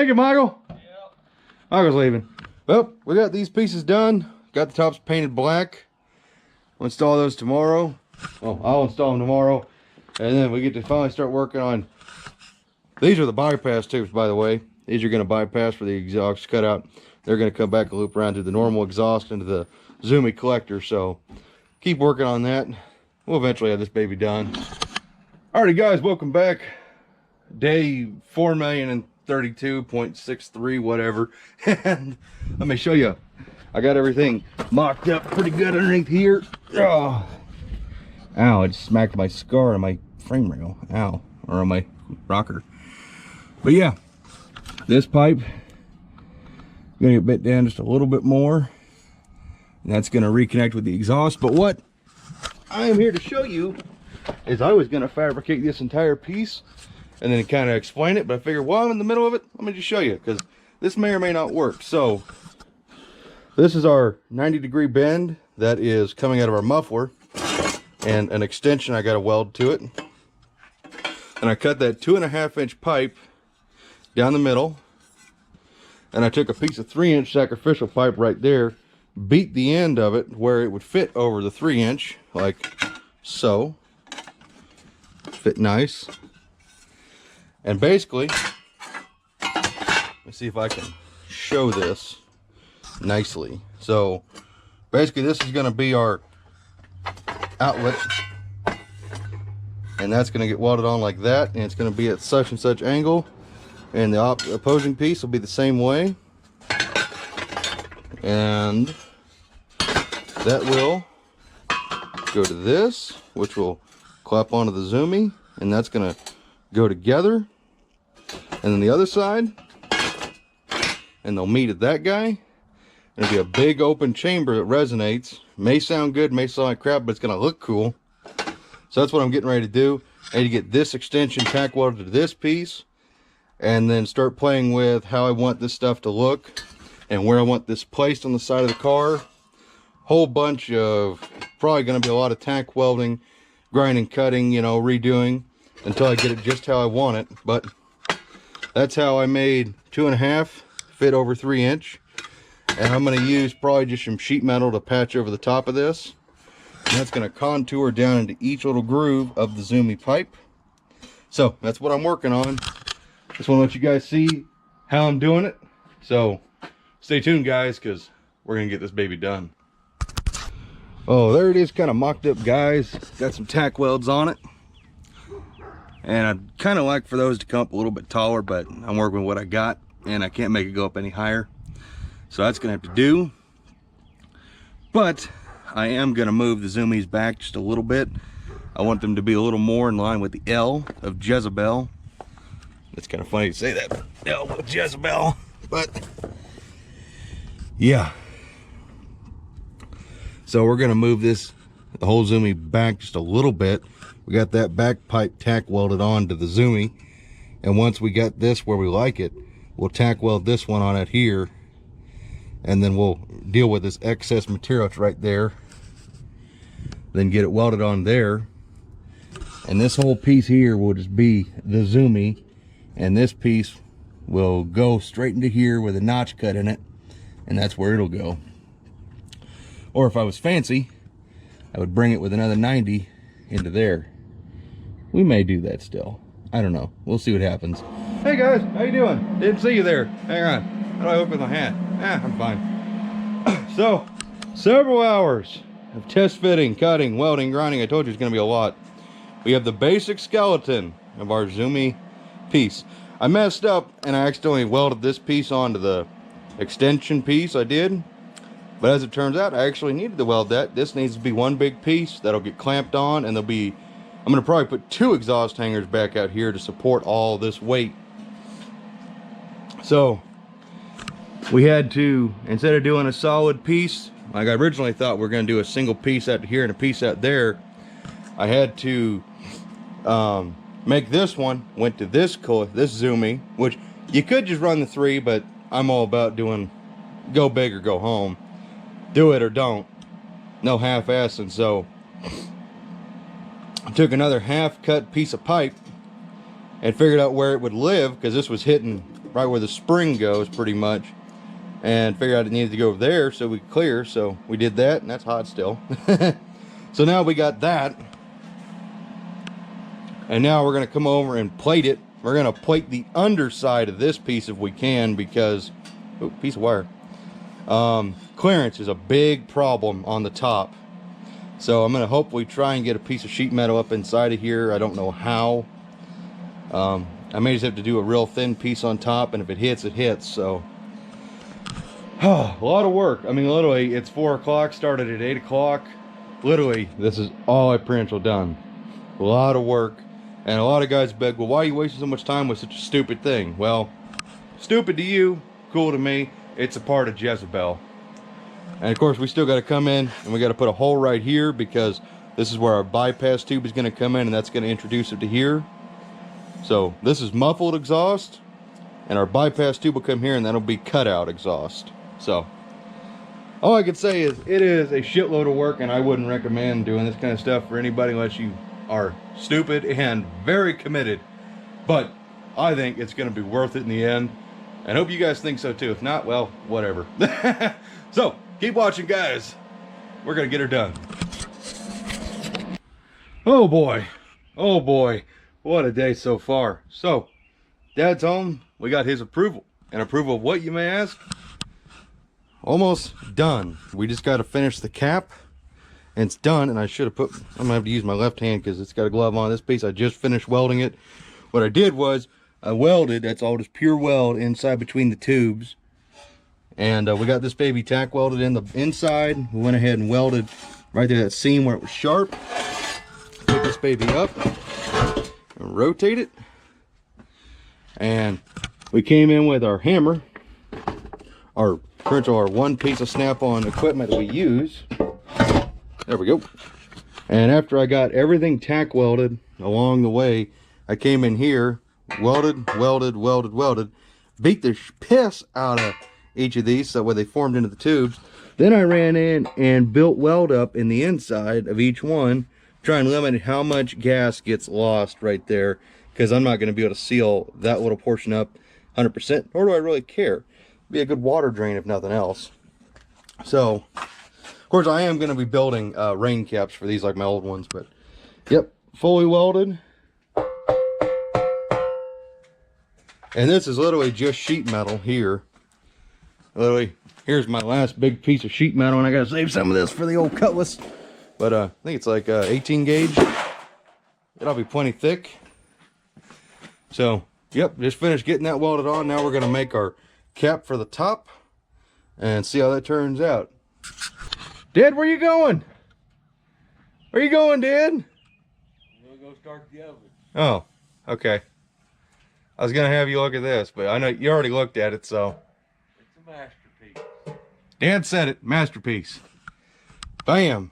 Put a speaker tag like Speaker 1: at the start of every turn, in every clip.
Speaker 1: Thank you, Michael. Yep. Michael's leaving. Well, we got these pieces done. Got the tops painted black. We'll install those tomorrow. Well, I'll install them tomorrow. And then we get to finally start working on... These are the bypass tubes, by the way. These are going to bypass for the exhaust cutout. They're going to come back and loop around through the normal exhaust into the Zoomy collector. So keep working on that. We'll eventually have this baby done. Alrighty, guys, welcome back. Day 4,032.63, whatever. And let me show you. I got everything mocked up pretty good underneath here. Oh. Ow, it smacked my scar on my frame rail. Ow. Or on my rocker. But yeah, this pipe, I'm gonna get bit down just a little bit more. And that's gonna reconnect with the exhaust. But what I am here to show you is I was gonna fabricate this entire piece and then kind of explain it, but I figured while I'm in the middle of it, let me just show you, because this may or may not work. So this is our 90-degree bend that is coming out of our muffler, and an extension I got to weld to it. And I cut that 2.5-inch pipe down the middle, and I took a piece of 3-inch sacrificial pipe right there, beat the end of it where it would fit over the 3-inch, like so. Fit nice. And basically, let's see if I can show this nicely. So basically this is going to be our outlet, and that's going to get welded on like that, and it's going to be at such and such angle, and the opposing piece will be the same way, and that will go to this, which will clap onto the Zoomy, and that's going to go together. And then the other side, and they'll meet at that guy. It'll be a big open chamber that resonates. May sound good, may sound like crap, but it's gonna look cool. So that's what I'm getting ready to do. I need to get this extension tack welded to this piece, and then start playing with how I want this stuff to look and where I want this placed on the side of the car. Whole bunch of, probably gonna be a lot of tack welding, grinding, cutting, you know, redoing until I get it just how I want it. But that's how I made 2.5 fit over 3-inch. And I'm going to use probably just some sheet metal to patch over the top of this. And that's going to contour down into each little groove of the Zoomy pipe. So that's what I'm working on. Just want to let you guys see how I'm doing it. So stay tuned, guys, because we're going to get this baby done. Oh, there it is, kind of mocked up, guys. Got some tack welds on it. And I'd kind of like for those to come up a little bit taller, but I'm working with what I got, and I can't make it go up any higher. So that's gonna have to do. But I am gonna move the Zoomies back just a little bit. I want them to be a little more in line with the L of Jezebel. It's kind of funny to say that, L of Jezebel, but yeah. So we're gonna move this, the whole Zoomy back just a little bit. We got that back pipe tack welded on to the Zoomy, and once we got this where we like it, we'll tack weld this one on it here, and then we'll deal with this excess material that's right there, then get it welded on there, and this whole piece here will just be the Zoomy, and this piece will go straight into here with a notch cut in it, and that's where it'll go. Or if I was fancy, I would bring it with another 90 into there. We may do that still. I don't know. We'll see what happens. Hey guys, how you doing? Didn't see you there. Hang on. How do I open the hat? I'm fine. So, several hours of test fitting, cutting, welding, grinding. I told you it's going to be a lot. We have the basic skeleton of our Zoomy piece. I messed up and I accidentally welded this piece onto the extension piece I did. But as it turns out, I actually needed to weld that. This needs to be one big piece that'll get clamped on, and there'll be, I'm going to probably put 2 exhaust hangers back out here to support all this weight. So we had to, instead of doing a solid piece like I originally thought we were going to do, a single piece out here and a piece out there, I had to make this one, went to this Zoomy, which you could just run the 3, but I'm all about doing go big or go home. Do it or don't. No half-assing. So I took another half-cut piece of pipe and figured out where it would live, because this was hitting right where the spring goes pretty much, and figured out it needed to go there so we could clear. So we did that, and that's hot still. So now we got that, and now we're gonna come over and plate it. We're gonna plate the underside of this piece if we can, because piece of wire, clearance is a big problem on the top. So I'm gonna hopefully try and get a piece of sheet metal up inside of here. I don't know how. I may just have to do a real thin piece on top, and if it hits, it hits. So a lot of work. I mean, literally, it's 4 o'clock, started at 8 o'clock. Literally, this is all I pretty much done. A lot of work. And a lot of guys beg, well, why are you wasting so much time with such a stupid thing? Well, stupid to you, cool to me. It's a part of Jezebel. And of course, we still got to come in and we got to put a hole right here, because this is where our bypass tube is going to come in, and that's going to introduce it to here. So this is muffled exhaust, and our bypass tube will come here, and that'll be cutout exhaust. So all I can say is it is a shitload of work, and I wouldn't recommend doing this kind of stuff for anybody unless you are stupid and very committed. But I think it's going to be worth it in the end, and hope you guys think so too. If not, well, whatever. So keep watching, guys. We're gonna get her done. Oh boy, what a day so far. So Dad's home. We got his approval. And approval of what, you may ask? Almost done. We just got to finish the cap, and it's done. And I should have put, I'm gonna have to use my left hand because it's got a glove on this piece. I just finished welding it. What I did was I welded, that's all just pure weld inside between the tubes. And we got this baby tack welded in the inside. We went ahead and welded right there, that seam where it was sharp. Pick this baby up and rotate it. And we came in with our hammer, our one piece of snap-on equipment that we use. There we go. And after I got everything tack welded along the way, I came in here, welded, beat the piss out of each of these so where they formed into the tubes. Then I ran in and built weld up in the inside of each one, trying to limit how much gas gets lost right there, because I'm not going to be able to seal that little portion up 100%, nor do I really care. Be a good water drain if nothing else. So of course I am going to be building rain caps for these like my old ones, but yep, fully welded. And this is literally just sheet metal here. Literally, here's my last big piece of sheet metal, and I gotta save some of this for the old cutlass. But I think it's like 18 gauge. It'll be plenty thick. So, yep, just finished getting that welded on. Now we're gonna make our cap for the top and see how that turns out. Dad, where you going? Where you going, Dad?
Speaker 2: I'm gonna go start the oven.
Speaker 1: Oh, okay. I was gonna have you look at this, but I know you already looked at it, so.
Speaker 2: It's a masterpiece.
Speaker 1: Dad said it, masterpiece. Bam.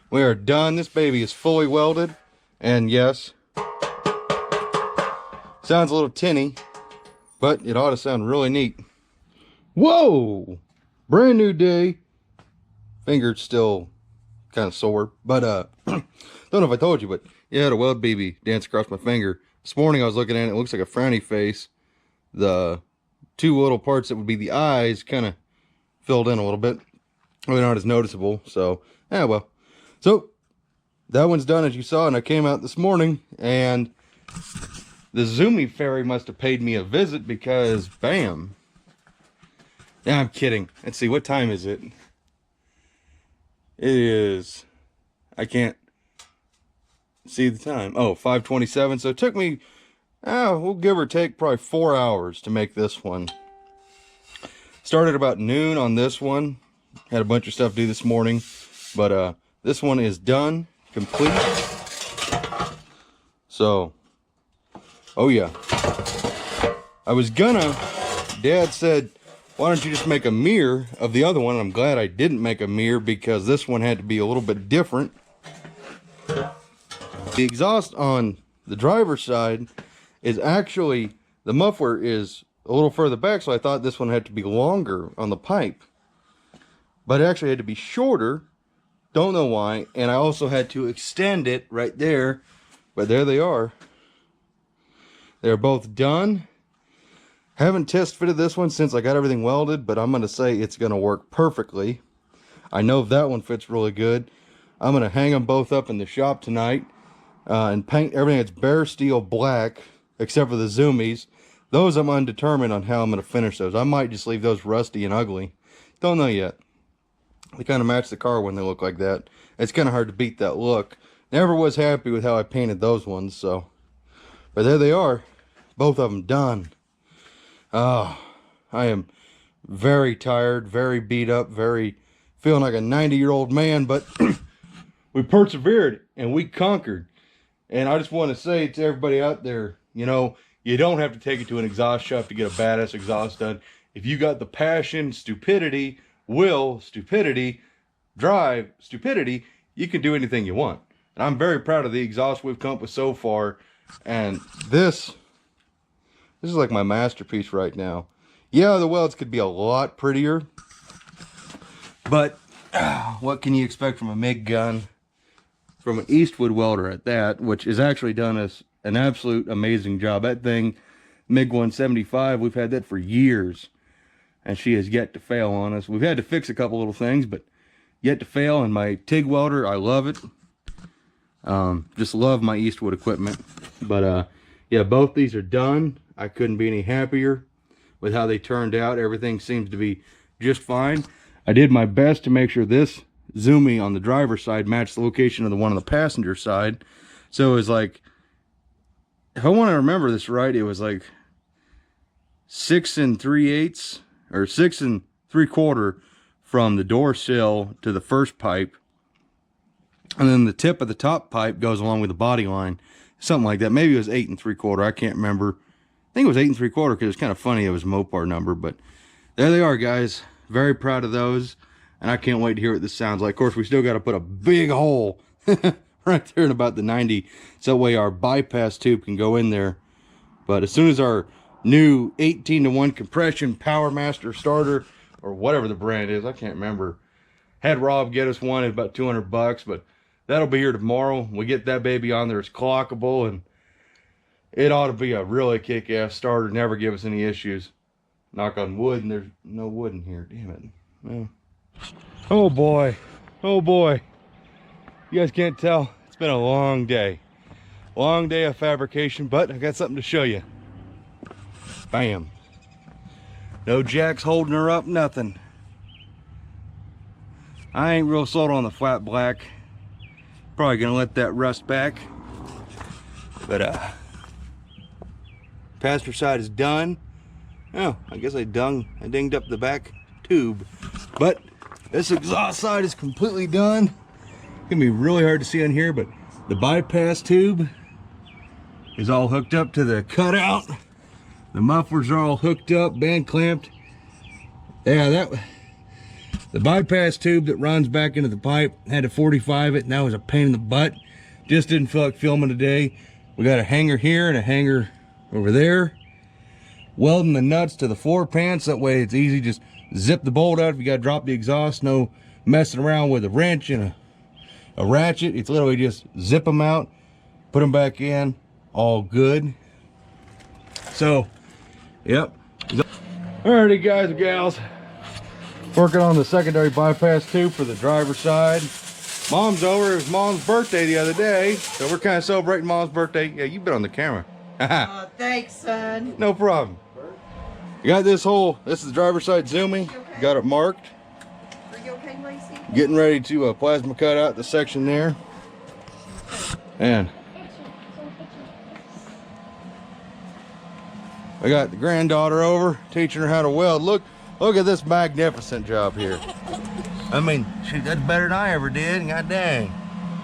Speaker 1: We are done. This baby is fully welded, and yes, sounds a little tinny, but it ought to sound really neat. Whoa! Brand new day. Finger's still kind of sore, but don't know if I told you, but yeah, I had a weld baby dance across my finger. This morning I was looking at it, it looks like a frowny face. The two little parts that would be the eyes kind of filled in a little bit. Really not as noticeable, so yeah, well. So that one's done, as you saw, and I came out this morning, and the Zoomy fairy must have paid me a visit, because bam. Yeah, I'm kidding. Let's see, what time is it? It is, I can't see the time. Oh, 5:27. So it took me, we'll give or take probably 4 hours to make this one. Started about noon on this one. Had a bunch of stuff to do this morning, but this one is done, complete. So, oh yeah. I was gonna, Dad said, why don't you just make a mirror of the other one? And I'm glad I didn't make a mirror, because this one had to be a little bit different. The exhaust on the driver's side is actually, the muffler is a little further back, so I thought this one had to be longer on the pipe. But it actually had to be shorter. Don't know why. And I also had to extend it right there. But there they are. They're both done. Haven't test fitted this one since I got everything welded, but I'm going to say it's going to work perfectly. I know that one fits really good. I'm going to hang them both up in the shop tonight and paint everything that's bare steel black except for the zoomies. Those I'm undetermined on how I'm going to finish those. I might just leave those rusty and ugly. Don't know yet. They kind of match the car when they look like that. It's kind of hard to beat that look. Never was happy with how I painted those ones, so. But there they are. Both of them done. Oh, I am very tired, very beat up, very feeling like a 90-year-old man, but we persevered and we conquered. And I just want to say to everybody out there, you know, you don't have to take it to an exhaust shop to get a badass exhaust done. If you got the passion, stupidity, will, stupidity, drive, stupidity, you can do anything you want. And I'm very proud of the exhaust we've come up with so far. And this is like my masterpiece right now. Yeah, the welds could be a lot prettier, but what can you expect from a MIG gun? From an Eastwood welder at that, which has actually done us an absolute amazing job. That thing, MIG 175, we've had that for years, and she has yet to fail on us. We've had to fix a couple little things, but yet to fail. And my TIG welder, I love it. Just love my Eastwood equipment. But yeah, both these are done. I couldn't be any happier with how they turned out. Everything seems to be just fine. I did my best to make sure this zoomie on the driver's side matched the location of the one on the passenger side. So it was like, if I want to remember this right, it was like 6 3/8 or 6 3/4 from the door sill to the first pipe. And then the tip of the top pipe goes along with the body line. Something like that. Maybe it was 8 3/4. I can't remember. I think it was 8 3/4 because it's kind of funny it was a Mopar number. But there they are, guys. Very proud of those. And I can't wait to hear what this sounds like. Of course, we still got to put a big hole right there in about the 90. So that way our bypass tube can go in there. But as soon as our new 18-to-1 compression Power Master starter, or whatever the brand is, I can't remember. Had Rob get us one. It's about 200 bucks, but that'll be here tomorrow. We get that baby on there. It's clockable, and it ought to be a really kick-ass starter. Never give us any issues. Knock on wood, and there's no wood in here. Damn it. Well, oh boy. Oh boy. You guys can't tell. It's been a long day. Long day of fabrication, but I got something to show you. Bam. No jacks holding her up, nothing. I ain't real sold on the flat black. Probably gonna let that rust back. But passenger side is done. Oh, I guess I dinged up the back tube. But this exhaust side is completely done. It's gonna be really hard to see on here, but the bypass tube is all hooked up to the cutout. The mufflers are all hooked up, band clamped. Yeah, the bypass tube that runs back into the pipe, had to 45 it, and that was a pain in the butt. Just didn't feel like filming today. We got a hanger here and a hanger over there. Welding the nuts to the floor pants, that way it's easy. Just zip the bolt out if you got to drop the exhaust. No messing around with a wrench and a ratchet. It's literally just zip them out, put them back in, all good. So, yep. Alrighty, guys and gals. Working on the secondary bypass tube for the driver's side. Mom's over. It was Mom's birthday the other day, so we're kind of celebrating Mom's birthday. Yeah, you've been on the camera.
Speaker 3: Oh, thanks, son.
Speaker 1: No problem. You got this is the driver's side zooming.
Speaker 3: Okay?
Speaker 1: Got it marked.
Speaker 3: Are you okay, Lacey?
Speaker 1: Getting ready to plasma cut out the section there. And I got the granddaughter over, teaching her how to weld. Look at this magnificent job here. I mean, that's better than I ever did. God dang.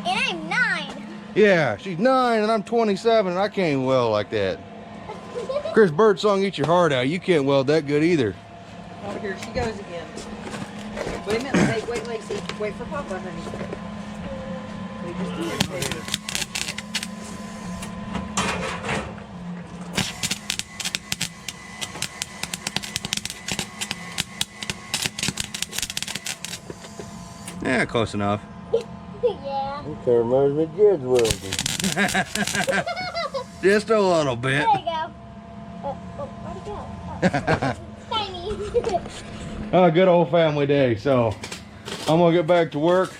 Speaker 4: And I'm 9.
Speaker 1: Yeah, she's 9 and I'm 27 and I can't weld like that. Chris Birdsong, eat your heart out. You can't weld that good either.
Speaker 3: Oh, here she goes again. Wait a minute. Wait, Lacey. Wait for Papa, honey. Wait just a minute, baby.
Speaker 1: Yeah, close enough.
Speaker 4: Yeah.
Speaker 2: Okay, reminds me of Jed's welding.
Speaker 1: Just a little bit.
Speaker 4: There you go. Oh, where'd it go? Oh. Tiny.
Speaker 1: Oh, good old family day. So I'm gonna get back to work.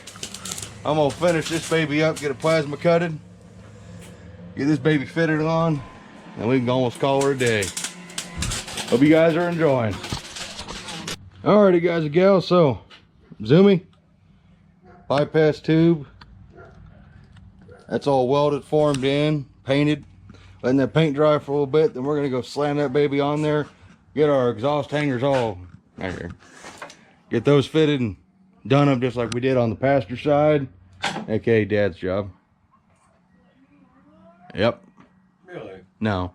Speaker 1: I'm gonna finish this baby up, get it plasma cutted, get this baby fitted on, and we can almost call her a day. Hope you guys are enjoying. Alrighty guys and gals, so Zoomy, bypass tube, that's all welded, formed in, painted, letting that paint dry for a little bit, then we're gonna go slam that baby on there, get our exhaust hangers all right here, get those fitted and done up just like we did on the passenger side, aka Dad's job. Yep.
Speaker 2: Really?
Speaker 1: No.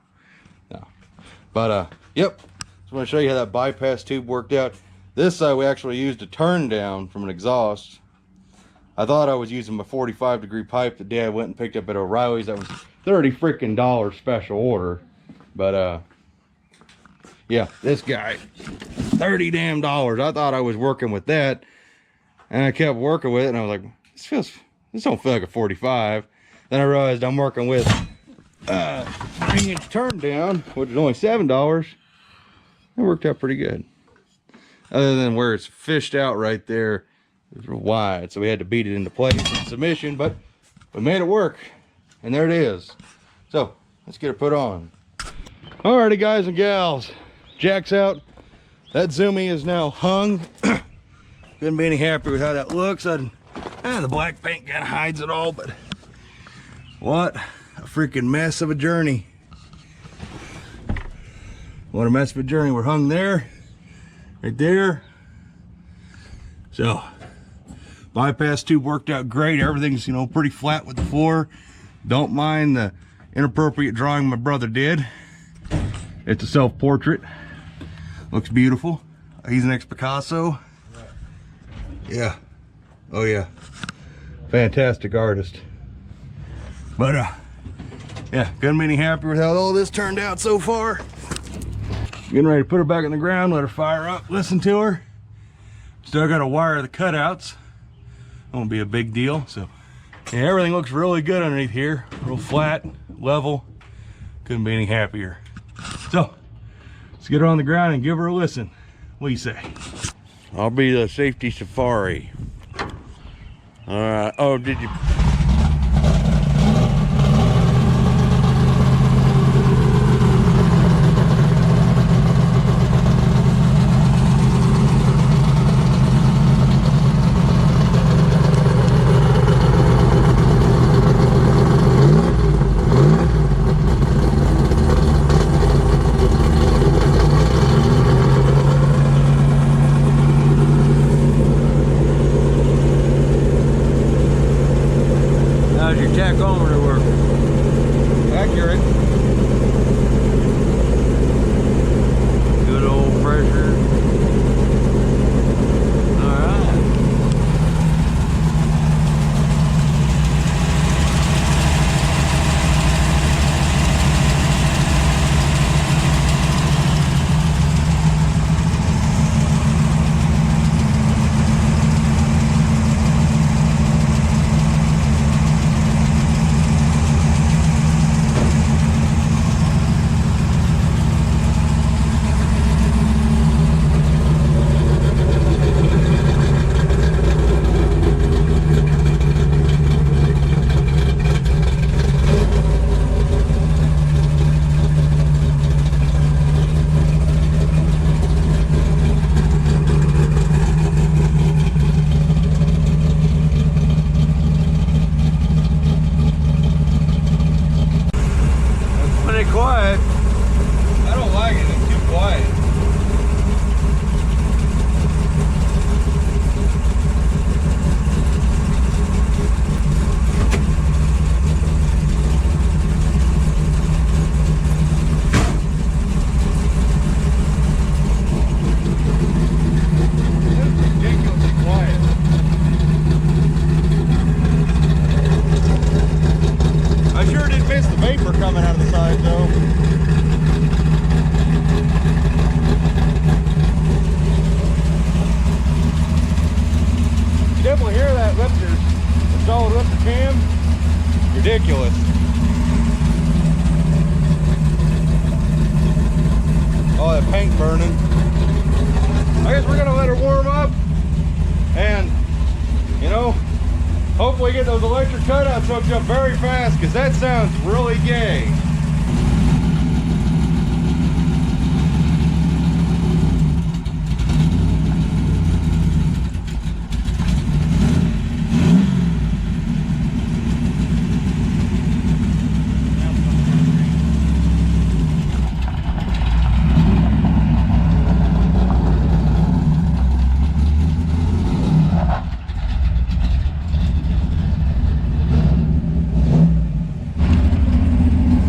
Speaker 1: But yep, just want to show you how that bypass tube worked out. This side we actually used a turn down from an exhaust. I thought I was using my 45-degree pipe that Dad went and picked up at O'Reilly's. That was $30 freaking special order. But yeah, this guy, $30 damn. I thought I was working with that, and I kept working with it, and I was like, this don't feel like a 45. Then I realized I'm working with 3-inch turn down, which is only $7. It worked out pretty good. Other than where it's fished out right there, it's wide, so we had to beat it into place in submission, but we made it work, and there it is. So let's get it put on. Alrighty guys and gals, jack's out. That Zoomy is now hung. Couldn't be any happier with how that looks. The black paint kind of hides it all, but what a freaking mess of a journey. What a mess of a journey. We're hung there, right there. So bypass tube worked out great. Everything's, you know, pretty flat with the floor. Don't mind the inappropriate drawing my brother did. It's a self-portrait. Looks beautiful. He's an ex-Picasso. Yeah. Oh yeah. Fantastic artist. But yeah, couldn't be any happier with how all this turned out so far. Getting ready to put her back in the ground, let her fire up, listen to her. Still got to wire the cutouts. Won't be a big deal. So yeah, everything looks really good underneath here. Real flat, level. Couldn't be any happier. So let's get her on the ground and give her a listen. What do you say? I'll be the safety safari. All right. Oh, did you? How's your tachometer work? Accurate. Good old pressure. All right. Quiet. I don't like it. It's too quiet. It's ridiculously quiet. I sure did miss the vapor coming out of the side though. You definitely hear that lifter, the solid lifter cam. Ridiculous. Oh, that paint burning. I guess we're gonna let her warm up and, you know, hopefully get those electric cutouts hooked up very fast, because that sounds really gay.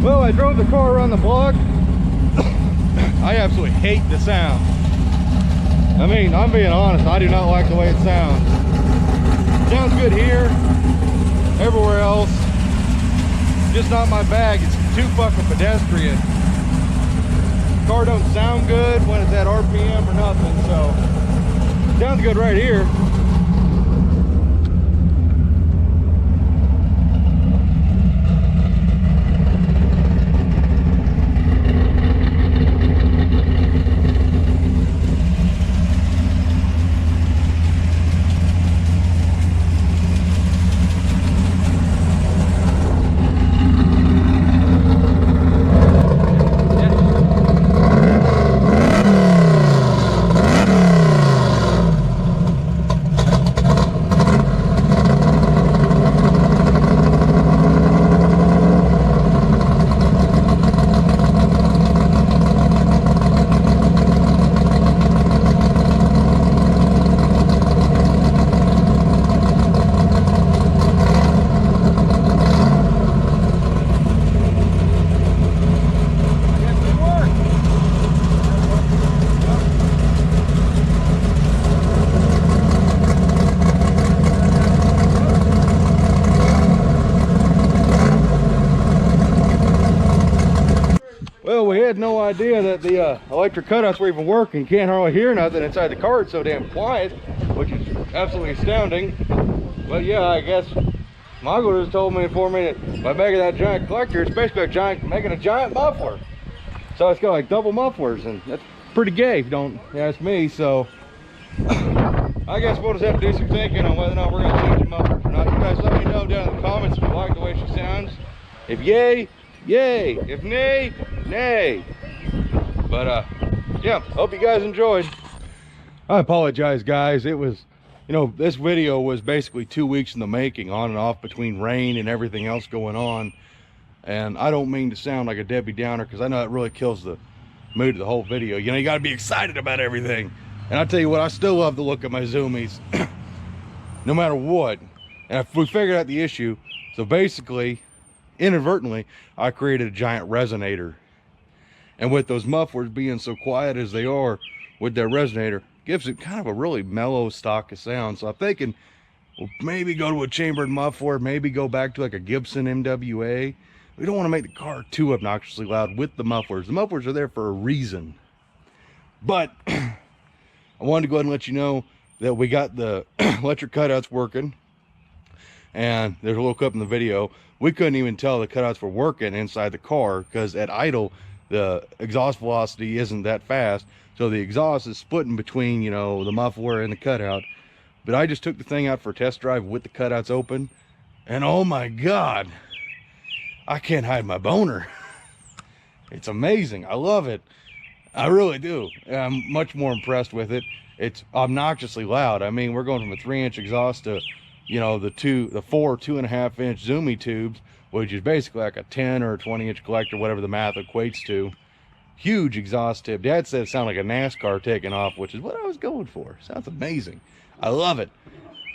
Speaker 1: Well, I drove the car around the block. I absolutely hate the sound. I mean, I'm being honest, I do not like the way it sounds. It sounds good here, everywhere else, just not my bag. It's too fucking pedestrian. The car don't sound good when it's at RPM or nothing, so it sounds good right here. Well, we had no idea that the electric cutouts were even working. Can't hardly hear nothing inside the car. It's so damn quiet, which is absolutely astounding. But yeah, I guess Mongo just told me for me that by making that giant collector, it's basically making a giant muffler. So it's got like double mufflers, and that's pretty gay if you don't ask me. So I guess we'll just have to do some thinking on whether or not we're going to change the mufflers or not. You guys let me know down in the comments if you like the way she sounds. If yay, yay. If nay, nay. But yeah, hope you guys enjoyed. I apologize, guys. It was, you know, this video was basically 2 weeks in the making, on and off between rain and everything else going on. And I don't mean to sound like a Debbie Downer, because I know it really kills the mood of the whole video. You know, you got to be excited about everything. And I tell you what, I still love to look at my zoomies no matter what. And if we figured out the issue, so basically, inadvertently, I created a giant resonator. And with those mufflers being so quiet as they are with their resonator, gives it kind of a really mellow stock of sound. So I'm thinking we'll maybe go to a chambered muffler, maybe go back to like a Gibson MWA. We don't want to make the car too obnoxiously loud with the mufflers. The mufflers are there for a reason. But I wanted to go ahead and let you know that we got the electric cutouts working. And there's a little clip in the video. We couldn't even tell the cutouts were working inside the car, because at idle, the exhaust velocity isn't that fast. So the exhaust is splitting between, you know, the muffler and the cutout. But I just took the thing out for a test drive with the cutouts open. And oh my God, I can't hide my boner. It's amazing. I love it. I really do. I'm much more impressed with it. It's obnoxiously loud. I mean, we're going from a 3-inch exhaust to, you know, the 4 2.5-inch zoomy tubes, which is basically like a 10 or a 20-inch collector, whatever the math equates to. Huge exhaust tip. Dad said it sounded like a NASCAR taking off, which is what I was going for. Sounds amazing. I love it.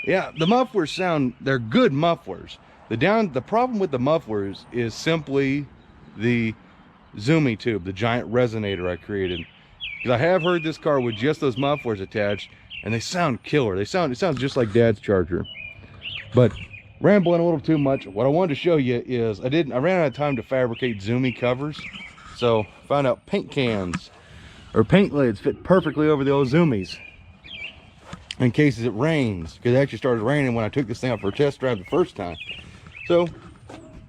Speaker 1: Yeah, the mufflers sound, they're good mufflers. The problem with the mufflers is simply the zoomy tube, the giant resonator I created. Because I have heard this car with just those mufflers attached, and they sound killer. It sounds just like Dad's Charger. But rambling a little too much, what I wanted to show you is I ran out of time to fabricate zoomy covers. So found out paint cans or paint lids fit perfectly over the old zoomies in case it rains, because it actually started raining when I took this thing out for a test drive the first time. So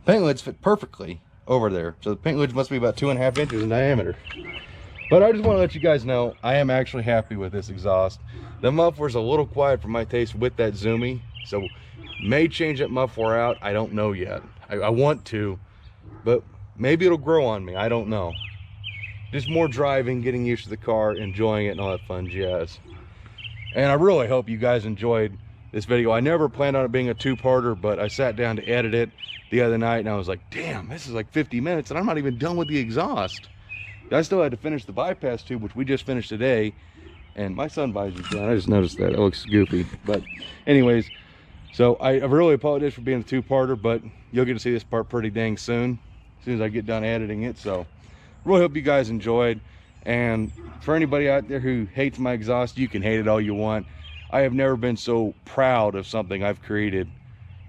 Speaker 1: paint lids fit perfectly over there. So the paint lids must be about 2.5 inches in diameter. But I just want to let you guys know, I am actually happy with this exhaust. The muffler's a little quiet for my taste with that Zoomy, so may change that muffler out. I don't know yet. I want to, but maybe it'll grow on me. I don't know. Just more driving, getting used to the car, enjoying it, and all that fun jazz. And I really hope you guys enjoyed this video. I never planned on it being a two-parter, but I sat down to edit it the other night, and I was like, damn, this is like 50 minutes, and I'm not even done with the exhaust. I still had to finish the bypass tube, which we just finished today, and my sun visor's down. I just noticed that. It looks goofy. But anyways, so I really apologize for being a two-parter, but you'll get to see this part pretty dang soon as soon as I get done editing it. So really hope you guys enjoyed. And for anybody out there who hates my exhaust, you can hate it all you want. I have never been so proud of something I've created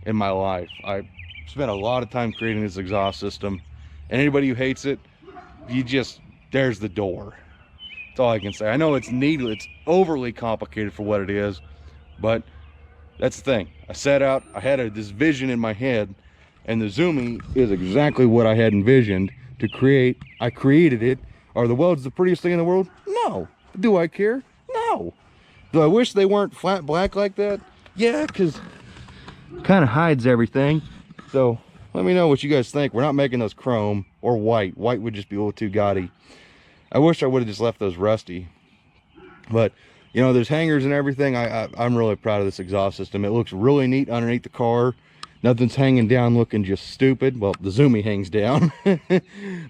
Speaker 1: in my life. I spent a lot of time creating this exhaust system, and anybody who hates it, there's the door. That's all I can say. I know it's needless, it's overly complicated for what it is, but that's the thing. I set out, I had this vision in my head, and the Zoomy is exactly what I had envisioned to create. I created it. Are the welds the prettiest thing in the world? No. Do I care? No. Do I wish they weren't flat black like that? Yeah, because it kind of hides everything. So let me know what you guys think. We're not making those chrome or white. White would just be a little too gaudy. I wish I would have just left those rusty. But, you know, there's hangers and everything. I'm really proud of this exhaust system. It looks really neat underneath the car. Nothing's hanging down looking just stupid. Well, the Zoomy hangs down, but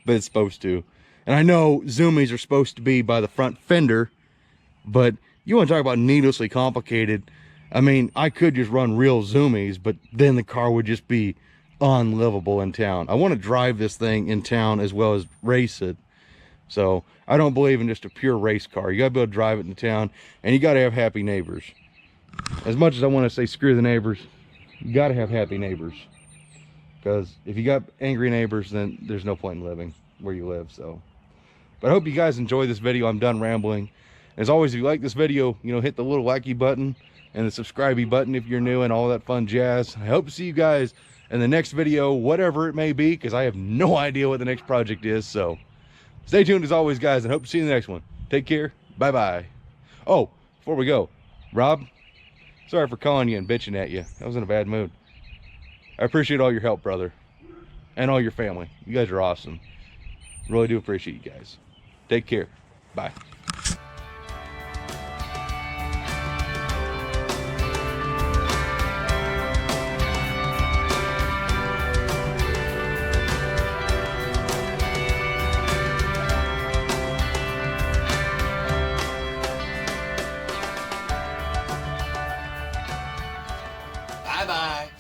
Speaker 1: it's supposed to. And I know Zoomies are supposed to be by the front fender, but you want to talk about needlessly complicated. I mean, I could just run real Zoomies, but then the car would just be unlivable in town. I want to drive this thing in town as well as race it. So I don't believe in just a pure race car. You gotta be able to drive it in town, and you gotta have happy neighbors. As much as I want to say screw the neighbors, you gotta have happy neighbors, because if you got angry neighbors, then there's no point in living where you live. So, but I hope you guys enjoy this video. I'm done rambling. As always, if you like this video, you know, hit the little likey button and the subscribe button if you're new, and all that fun jazz. I hope to see you guys in the next video, whatever it may be, because I have no idea what the next project is. So stay tuned as always, guys, and hope to see you in the next one. Take care. Bye-bye. Oh, before we go, Rob, sorry for calling you and bitching at you. I was in a bad mood. I appreciate all your help, brother, and all your family. You guys are awesome. Really do appreciate you guys. Take care. Bye.
Speaker 2: Bye-bye.